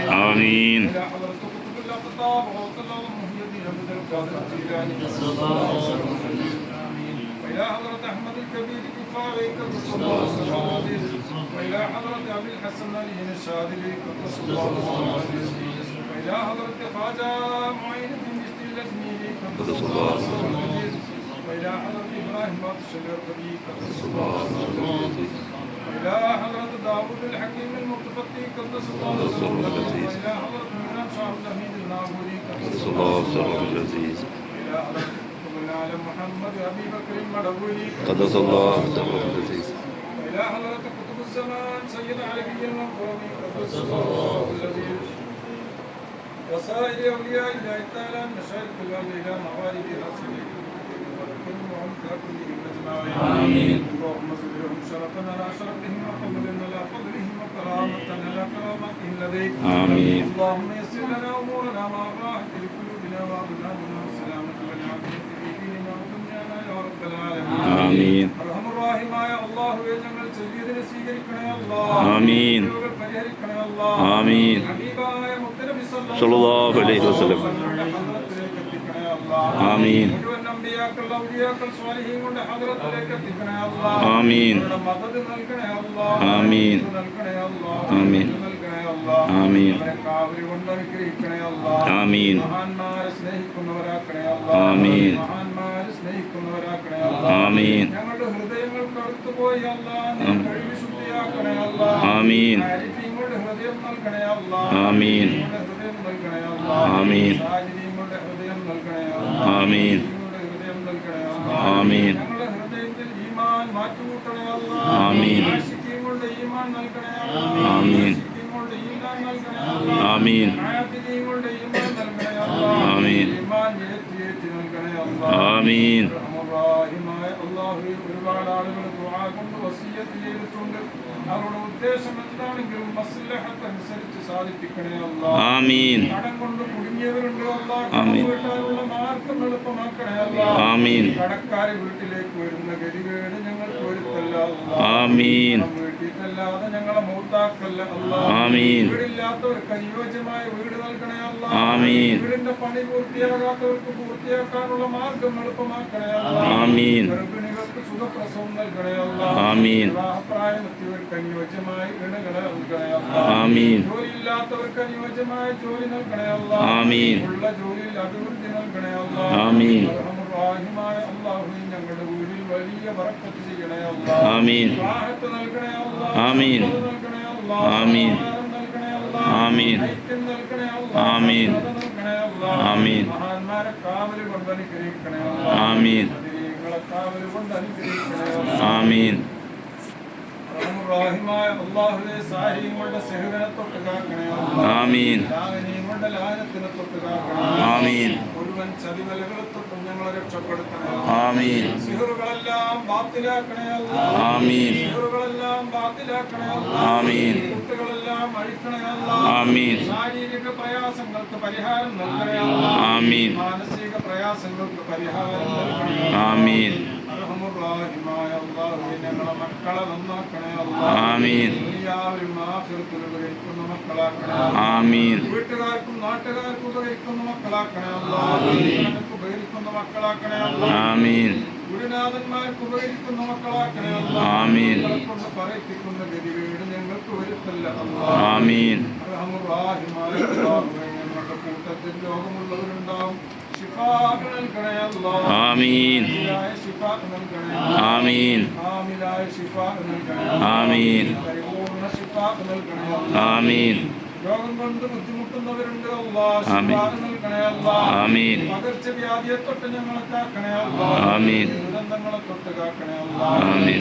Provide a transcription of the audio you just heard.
آمين. وإلى حضرة أحمد الكبير كفاري قدس الله سره وإلى حضرة أبي الحسن علي الشاذلي قدس الله سره وإلى حضرة خواجة معين بن مشتي الأجميري قدس الله سره وإلى حضرة إبراهيم الشجر الربيع قدس الله سره وإلى حضرة داود الحكيم المتفقي قدس الله سره وإلى حضرة ميران شاه الحميد الناظوري قدس الله سره العزيز وإلى حضرة على محمد أبي بكر المدبولي قدس الله سره العزيز وإلى حضرة كتب الزمان سيد علي المنصوري قدس الله العزيز وسائر أولياء الله تعالى مشايخ الله إلى موالد رسوله وكلهم ككلهم أجمعين آمين. اللهم صل لهم شرفا على شرفهم وفضلا على فضلهم وكرامة على كرامتهم لديك آمين. اللهم يسر لنا أمورنا مع الراحة لقلوبنا وأبنائنا والسلامة والعافية في ديننا ودنيانا يا رب العالمين آمين. أرحم الراحمين الله ഞങ്ങൾ ചെയ്തതിനെ സ്വീകരിക്കണേ അല്ലാഹ് ആമീൻ. പരിഹരിക്കണേ അല്ലാഹ് ആമീൻ. ഹബീബായ മുത്തനബി സല്ലല്ലാഹു അലൈഹി വസല്ലം. ഹദ്റത്തിലേക്ക് എത്തിക്കണേ അല്ലാഹ് ആമീൻ. മുഴുവൻ അമ്പിയാക്കൾ ഔലിയാക്കൾ സ്വാലിഹീങ്ങളുടെ ഹദ്റത്തിലേക്ക് എത്തിക്കണേ അല്ലാഹ് ആമീൻ. മദദ് നൽകണേ അല്ലാഹ് ആമീൻ. നൽകണേ അല്ലാഹ് ആമീൻ. നൽകണേ അല്ലാഹ് ആമീൻ. കാവരി കൊണ്ട് അനുഗ്രഹിക്കണേ അല്ലാഹ് ആമീൻ. മഹാന്മാരെ സ്നേഹിക്കുന്നവരാക്കണേ അല്ലാഹ് ആമീൻ. മഹാന്മാരെ സ്നേഹിക്കുന്നവരാക്കണേ അല്ലാഹ് ആമീൻ. ഞങ്ങളുടെ ഹൃദയങ്ങൾ കറുത്തുപോയി അല്ലാഹ് നീ കഴുകി ശുദ്ധിയാക്കണേ അല്ലാഹ് ആമീൻ. ആരിഫീങ്ങളുടെ ഹൃദയം നൽകണേ അല്ലാഹ് ആമീൻ. ഹൃദയം നൽകണേ അല്ലാഹ് ആമീൻ. സാജിദീങ്ങളുടെ ഹൃദയം നൽകണേ അല്ലാഹ് ആമീൻ. ഹൃദയം നൽകണേ അല്ലാഹ് ആമീൻ. ഞങ്ങളുടെ ഹൃദയത്തിൽ ഈമാൻ മാറ്റിക്കൂട്ടണേ അല്ലാഹ് ആമീൻ. ആശിഖീങ്ങളുടെ ഈമാൻ നൽകണേ അല്ലാഹ് ആമീൻ. ആശിഖീങ്ങളുടെ ഈമാൻ നൽകണേ അല്ലാഹ് ആമീൻ. ആഫിദീങ്ങളുടെ ഈമാൻ നൽകണേ അല്ലാഹ് ആമീൻ. ഈമാൻ ഏറ്റി നൽകണേ അല്ലാഹ് ആമീൻ. റഹ്മാനായ അല്ലാഹുവേ ഒരുപാട് ആളുകൾ ദുആ കൊണ്ട് വസിയ്യത്ത് ചെയ്തിട്ടുണ്ട് അവരുടെ ഉദ്ദേശം എന്താണെങ്കിലും മസ്ലഹത്ത് അനുസരിച്ച് സാധിപ്പിക്കണേ അല്ലാഹ് ആമീൻ. കടം കൊണ്ട് കുടുങ്ങിയവരുണ്ട് അല്ലാഹ് ആമീൻ. വീട്ടാനുള്ള മാർഗം എളുപ്പമാക്കണേ അല്ലാഹ് ആമീൻ. കടക്കാരെ വീട്ടിലേക്ക് വരുന്ന ഗതികേട് ഞങ്ങൾക്ക് വരുത്തല്ല അല്ലാഹ് ആമീൻ. വീട്ടിലല്ലാതെ ഞങ്ങളെ മൂത്താക്കല്ല അല്ലാഹ് ആമീൻ. വീടില്ലാത്തവർക്ക് അനുയോജ്യമായ വീട് നൽകണേ അല്ലാഹ് ആമീൻ. വീടിന്റെ പണി പൂർത്തിയാകാത്തവർക്ക് പൂർത്തിയാക്കാനുള്ള മാർഗം എളുപ്പമാക്കണേ അല്ലാഹ് ആമീൻ. ഗർഭിണികൾക്ക് സുഖപ്രസവം നൽകണേ അല്ലാഹ് ആമീൻ. വിവാഹപ്രായമെത്തിയവർക്ക് അനുയോജ്യമായ വീടുകളെ നൽകണേ അല്ലാഹ് ആമീൻ. ജോലിയില്ലാത്തവർക്ക് അനുയോജ്യമായ ജോലി നൽകണേ അല്ലാഹ് ആമീൻ. ഉള്ള ജോലിയിൽ അഭിവൃദ്ധി നൽകണേ അല്ലാഹ് ആമീൻ. റഹ്മാനായ അല്ലാഹുവേ ഞങ്ങളുടെ വീടിൽ വലിയ ബറക്കത്ത് ചെയ്യണേ അല്ലാഹ് ആമീൻ. റാഹത്ത് നൽകണേ അല്ലാഹ് ആമീൻ. നൽകണേ അല്ലാഹ് ആമീൻ. നൽകണേ അല്ലാഹ് ആമീൻ. ഐക്യം നൽകണേ അല്ലാഹ് ആമീൻ. നൽകണേ അല്ലാഹ് ആമീൻ. മഹാന്മാരെ കാവൽ കൊണ്ട് അനുഗ്രഹിക്കണേ അല്ലാഹ് ആമീൻ. നിങ്ങളെ കാവൽ കൊണ്ട് അനുഗ്രഹിക്കണേ അല്ലാഹ് ആമീൻ. റഹ്മാനായ അല്ലാഹുവേ സാരിങ്ങളുടെ സഹകരണത്തൊട്ട് കാക്കണേ അല്ലാഹ് ആമീൻ. ലാഗനിയുടെ ലാഗനത്തിനെ തൊട്ട് കാക്കണേ ആമീൻ. മുഴുവൻ ചതിവലകളെ തൊട്ടും ഞങ്ങളെ രക്ഷപ്പെടുത്തണേ ആമീൻ. സിഹറുകളെല്ലാം ബാത്തിലാക്കണേ അല്ലാഹ് ആമീൻ. സിഹറുകളെല്ലാം ബാത്തിലാക്കണേ അല്ലാഹ് ആമീൻ. കുട്ടികളെല്ലാം അഴിക്കണേ അല്ലാഹ് ആമീൻ. ശാരീരിക പ്രയാസങ്ങൾക്ക് പരിഹാരം നൽകണേ അല്ലാഹ് ആമീൻ. മാനസിക പ്രയാസങ്ങൾക്ക് പരിഹാരം നൽകണേ ആമീൻ. റഹ്മാനായ അല്ലാഹുവേ ഞങ്ങളെ മക്കളെ നന്നാക്കണേ അല്ലാഹ് ആമീൻ. ദുനിയാവിലും ആഖിറത്തിലും ഉപകരിക്കുന്ന മക്കളാക്കണേ ആമീൻ. വീട്ടുകാർക്കും നാട്ടുകാർക്കും ഉപകരിക്കുന്ന മക്കളാക്കണേ അല്ലാഹ് ഞങ്ങൾക്ക് ഉപകരിക്കുന്ന മക്കളാക്കണേ അല്ലാഹ് ആമീൻ. ഗുരുനാഥന്മാർക്ക് ഉപകരിക്കുന്ന മക്കളാക്കണേ അല്ലാഹ് ആമീൻ. ഞങ്ങളെ കൊണ്ട് പറയിപ്പിക്കുന്ന ഗതികേട് ഞങ്ങൾക്ക് വരുത്തല്ല അല്ലാഹ് ആമീൻ. റഹ്മാനായ അല്ലാഹുവേ ഞങ്ങളുടെ കൂട്ടത്തിൽ രോഗമുള്ളവരുണ്ടാവും ശിഫാ നൽകണേ അല്ലാഹ് ആമീൻ. ശിഫാ നൽകണേ ആമീൻ. ആമിലായ ശിഫാ നൽകണേ ആമീൻ. പരിപൂർണ്ണ ശിഫാ നൽകണേ അല്ലാഹ് ആമീൻ. രോഗം കൊണ്ട് ബുദ്ധിമുട്ടുന്നവരുണ്ട് അല്ലാഹ് ആമീൻ. ശിഫാ നൽകണേ അല്ലാഹ് ആമീൻ. പകർച്ചവ്യാധിയെ തൊട്ട് ഞങ്ങളെ കാക്കണേ അല്ലാഹ് ആമീൻ. ദുരന്തങ്ങളെ തൊട്ട് കാക്കണേ അല്ലാഹ് ആമീൻ.